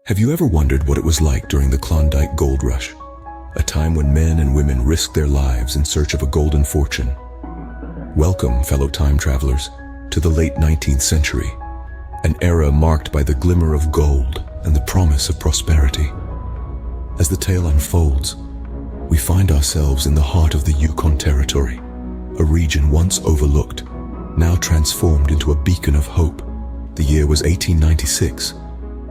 Have you ever wondered what it was like during the Klondike Gold Rush? A time when men and women risked their lives in search of a golden fortune. Welcome, fellow time travelers, to the late 19th century, an era marked by the glimmer of gold and the promise of prosperity. As the tale unfolds, we find ourselves in the heart of the Yukon territory, a region once overlooked, now transformed into a beacon of hope. The year was 1896,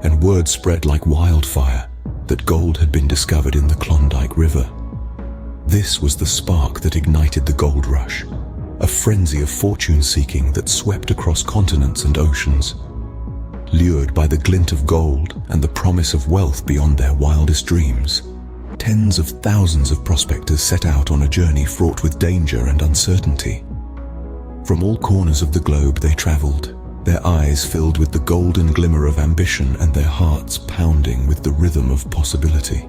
and word spread like wildfire that gold had been discovered in the Klondike River. This was the spark that ignited the gold rush, a frenzy of fortune-seeking that swept across continents and oceans. Lured by the glint of gold and the promise of wealth beyond their wildest dreams, tens of thousands of prospectors set out on a journey fraught with danger and uncertainty. From all corners of the globe they traveled, their eyes filled with the golden glimmer of ambition and their hearts pounding with the rhythm of possibility.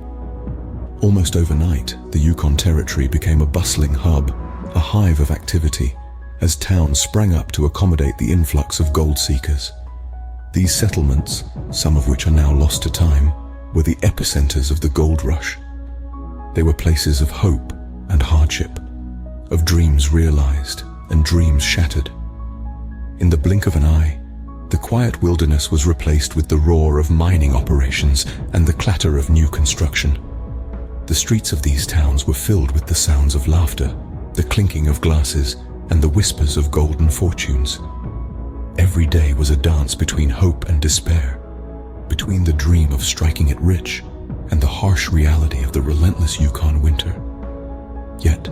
Almost overnight, the Yukon territory became a bustling hub, a hive of activity, as towns sprang up to accommodate the influx of gold seekers. These settlements, some of which are now lost to time, were the epicenters of the gold rush. They were places of hope and hardship, of dreams realized and dreams shattered. In the blink of an eye, the quiet wilderness was replaced with the roar of mining operations and the clatter of new construction. The streets of these towns were filled with the sounds of laughter, the clinking of glasses, and the whispers of golden fortunes. Every day was a dance between hope and despair, between the dream of striking it rich and the harsh reality of the relentless Yukon winter. Yet,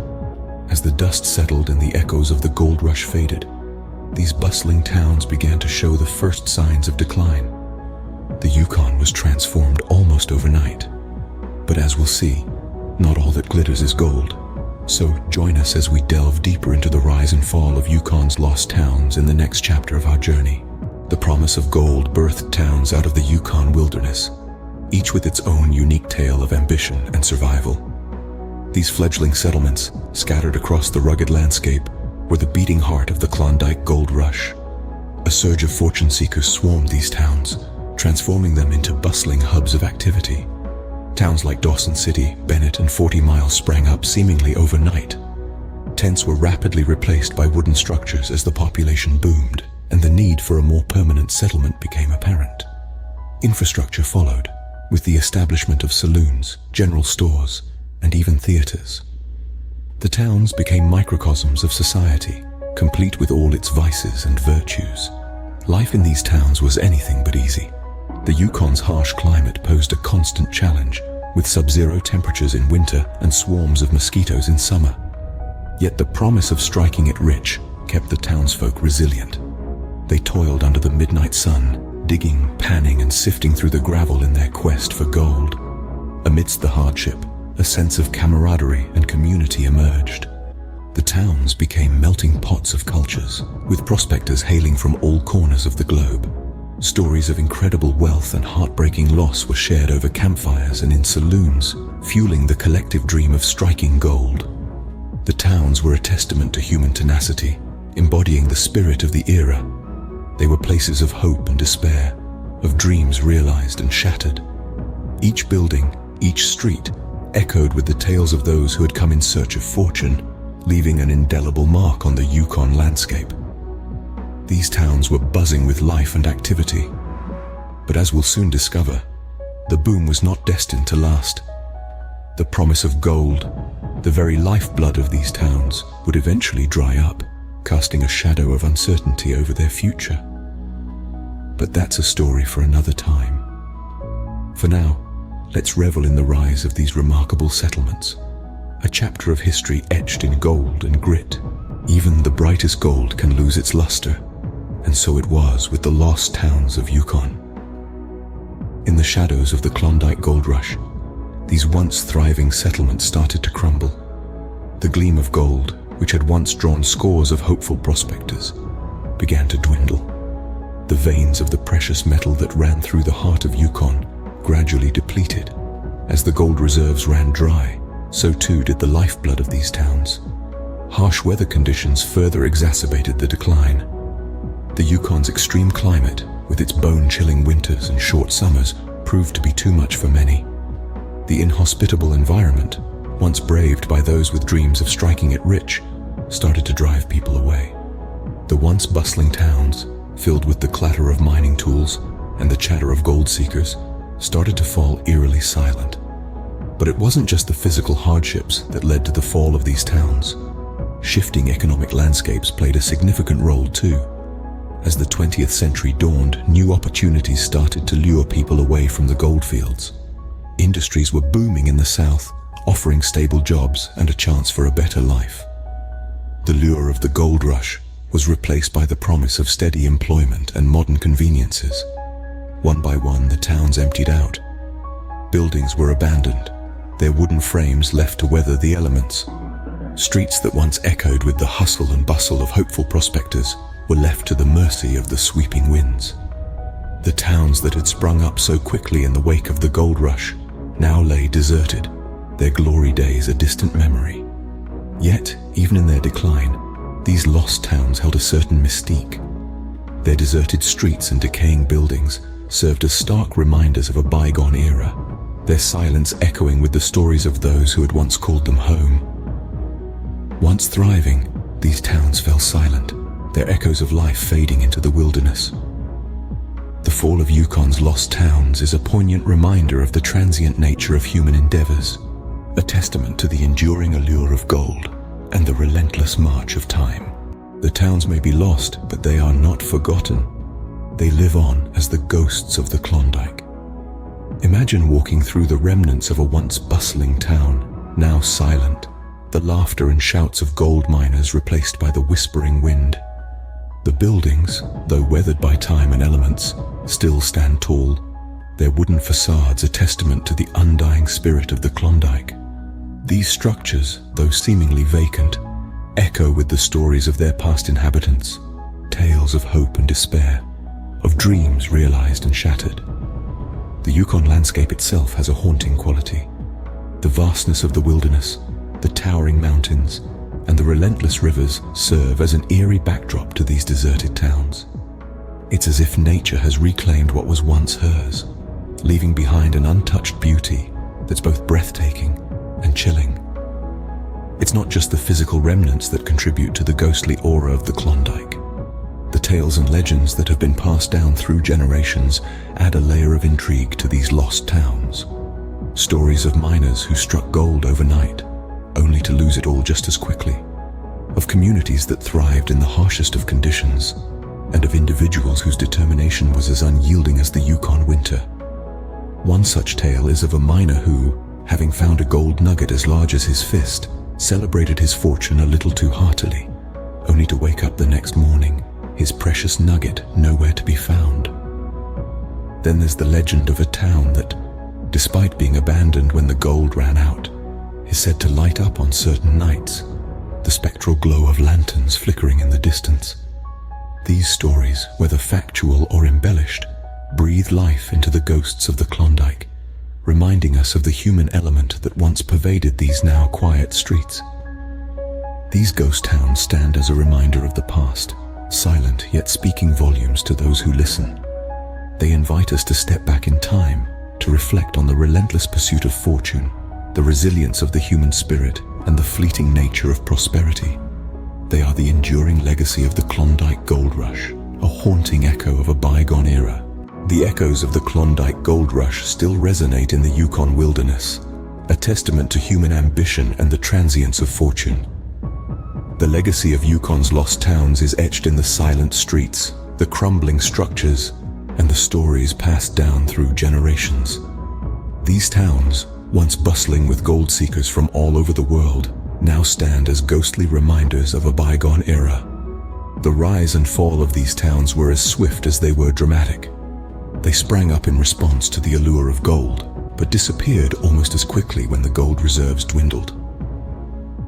as the dust settled and the echoes of the gold rush faded, these bustling towns began to show the first signs of decline. The Yukon was transformed almost overnight. But as we'll see, not all that glitters is gold. So join us as we delve deeper into the rise and fall of Yukon's lost towns in the next chapter of our journey. The promise of gold birthed towns out of the Yukon wilderness, each with its own unique tale of ambition and survival. These fledgling settlements, scattered across the rugged landscape, were the beating heart of the Klondike Gold Rush. A surge of fortune seekers swarmed these towns, transforming them into bustling hubs of activity. Towns like Dawson City, Bennett, and 40 Mile sprang up seemingly overnight. Tents were rapidly replaced by wooden structures as the population boomed, and the need for a more permanent settlement became apparent. Infrastructure followed, with the establishment of saloons, general stores, and even theaters. The towns became microcosms of society, complete with all its vices and virtues. Life in these towns was anything but easy. The Yukon's harsh climate posed a constant challenge, with sub-zero temperatures in winter and swarms of mosquitoes in summer. Yet the promise of striking it rich kept the townsfolk resilient. They toiled under the midnight sun, digging, panning, and sifting through the gravel in their quest for gold. Amidst the hardship, a sense of camaraderie and community emerged. The towns became melting pots of cultures, with prospectors hailing from all corners of the globe. Stories of incredible wealth and heartbreaking loss were shared over campfires and in saloons, fueling the collective dream of striking gold. The towns were a testament to human tenacity, embodying the spirit of the era. They were places of hope and despair, of dreams realized and shattered. Each building, each street, echoed with the tales of those who had come in search of fortune, leaving an indelible mark on the Yukon landscape. These towns were buzzing with life and activity. But as we'll soon discover, the boom was not destined to last. The promise of gold, the very lifeblood of these towns, would eventually dry up, casting a shadow of uncertainty over their future. But that's a story for another time. For now, let's revel in the rise of these remarkable settlements, a chapter of history etched in gold and grit. Even the brightest gold can lose its luster, and so it was with the lost towns of Yukon. In the shadows of the Klondike Gold Rush, these once thriving settlements started to crumble. The gleam of gold, which had once drawn scores of hopeful prospectors, began to dwindle. The veins of the precious metal that ran through the heart of Yukon gradually depleted. As the gold reserves ran dry, so too did the lifeblood of these towns. Harsh weather conditions further exacerbated the decline. The Yukon's extreme climate, with its bone-chilling winters and short summers, proved to be too much for many. The inhospitable environment, once braved by those with dreams of striking it rich, started to drive people away. The once bustling towns, filled with the clatter of mining tools and the chatter of gold seekers, started to fall eerily silent. But it wasn't just the physical hardships that led to the fall of these towns. Shifting economic landscapes played a significant role too. As the 20th century dawned, new opportunities started to lure people away from the goldfields. Industries were booming in the south, offering stable jobs and a chance for a better life. The lure of the gold rush was replaced by the promise of steady employment and modern conveniences. One by one, the towns emptied out. Buildings were abandoned, their wooden frames left to weather the elements. Streets that once echoed with the hustle and bustle of hopeful prospectors were left to the mercy of the sweeping winds. The towns that had sprung up so quickly in the wake of the gold rush now lay deserted, their glory days a distant memory. Yet, even in their decline, these lost towns held a certain mystique. Their deserted streets and decaying buildings served as stark reminders of a bygone era, their silence echoing with the stories of those who had once called them home. Once thriving, these towns fell silent, their echoes of life fading into the wilderness. The fall of Yukon's lost towns is a poignant reminder of the transient nature of human endeavors, a testament to the enduring allure of gold and the relentless march of time. The towns may be lost, but they are not forgotten. They live on as the ghosts of the Klondike. Imagine walking through the remnants of a once bustling town, now silent, the laughter and shouts of gold miners replaced by the whispering wind. The buildings, though weathered by time and elements, still stand tall, their wooden facades a testament to the undying spirit of the Klondike. These structures, though seemingly vacant, echo with the stories of their past inhabitants, tales of hope and despair, of dreams realized and shattered. The Yukon landscape itself has a haunting quality. The vastness of the wilderness, the towering mountains, and the relentless rivers serve as an eerie backdrop to these deserted towns. It's as if nature has reclaimed what was once hers, leaving behind an untouched beauty that's both breathtaking and chilling. It's not just the physical remnants that contribute to the ghostly aura of the Klondike. The tales and legends that have been passed down through generations add a layer of intrigue to these lost towns. Stories of miners who struck gold overnight, only to lose it all just as quickly. Of communities that thrived in the harshest of conditions, and of individuals whose determination was as unyielding as the Yukon winter. One such tale is of a miner who, having found a gold nugget as large as his fist, celebrated his fortune a little too heartily, only to wake up the next morning, his precious nugget nowhere to be found. Then there's the legend of a town that, despite being abandoned when the gold ran out, is said to light up on certain nights, the spectral glow of lanterns flickering in the distance. These stories, whether factual or embellished, breathe life into the ghosts of the Klondike, reminding us of the human element that once pervaded these now quiet streets. These ghost towns stand as a reminder of the past, silent yet speaking volumes to those who listen. They invite us to step back in time, to reflect on the relentless pursuit of fortune, the resilience of the human spirit, and the fleeting nature of prosperity. They are the enduring legacy of the Klondike Gold Rush, a haunting echo of a bygone era. The echoes of the Klondike Gold Rush still resonate in the Yukon wilderness, a testament to human ambition and the transience of fortune. The legacy of Yukon's lost towns is etched in the silent streets, the crumbling structures, and the stories passed down through generations. These towns, once bustling with gold seekers from all over the world, now stand as ghostly reminders of a bygone era. The rise and fall of these towns were as swift as they were dramatic. They sprang up in response to the allure of gold, but disappeared almost as quickly when the gold reserves dwindled.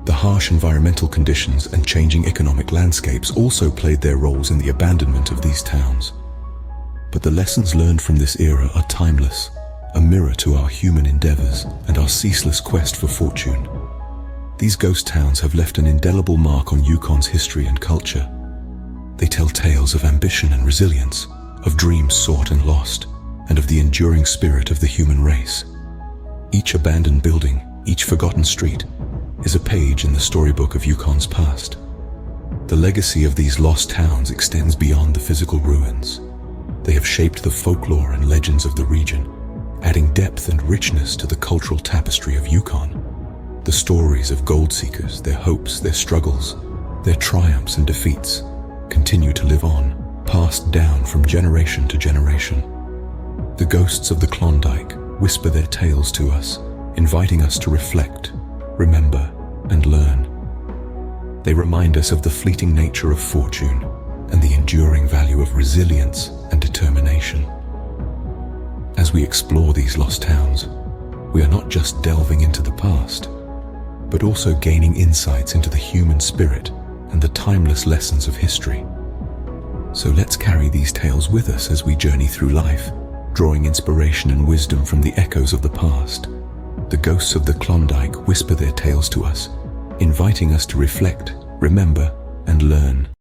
The harsh environmental conditions and changing economic landscapes also played their roles in the abandonment of these towns. But the lessons learned from this era are timeless, a mirror to our human endeavors and our ceaseless quest for fortune. These ghost towns have left an indelible mark on Yukon's history and culture. They tell tales of ambition and resilience, of dreams sought and lost, and of the enduring spirit of the human race. Each abandoned building, each forgotten street, is a page in the storybook of Yukon's past. The legacy of these lost towns extends beyond the physical ruins. They have shaped the folklore and legends of the region, adding depth and richness to the cultural tapestry of Yukon. The stories of gold seekers, their hopes, their struggles, their triumphs and defeats continue to live on, passed down from generation to generation. The ghosts of the Klondike whisper their tales to us, inviting us to reflect, remember, and learn. They remind us of the fleeting nature of fortune and the enduring value of resilience and determination. As we explore these lost towns, we are not just delving into the past, but also gaining insights into the human spirit and the timeless lessons of history. So let's carry these tales with us as we journey through life, drawing inspiration and wisdom from the echoes of the past. The ghosts of the Klondike whisper their tales to us, inviting us to reflect, remember, and learn.